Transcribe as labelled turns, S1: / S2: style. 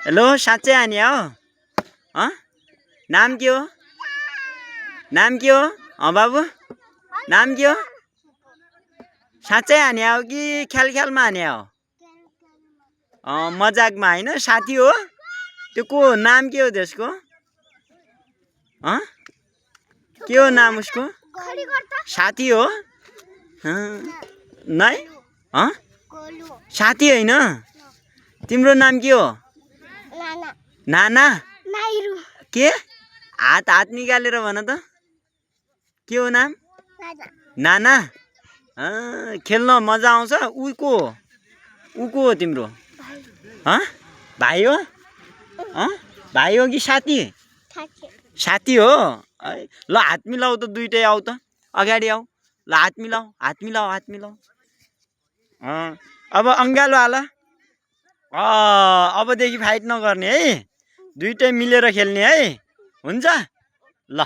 S1: hello साँच्चै हाने हो नाम के हो नाम के हो बाबु नाम के हो साँच्चै हाने हो कि ख्यालमा हाने हो मजाकमा हैन साथी हो त्यो को हो नाम के हो त्यसको के हो नाम उसको साथी हो नै साथी हैन तिम्रो नाम के हो नाना के हात निकालेर भन त के हो नाम नाना खेल्न मजा आउँछ उ को हो तिम्रो भाइ हो भाइ हो कि साथी साथी हो ल हात मिलाऊ त दुइटै आऊ त अगाडि आऊ ल हात मिलाऊ अब अङ्गालो हाल अबदेखि फाइट नगर्ने है दुइटै मिलेर खेल्ने है हुन्छ ल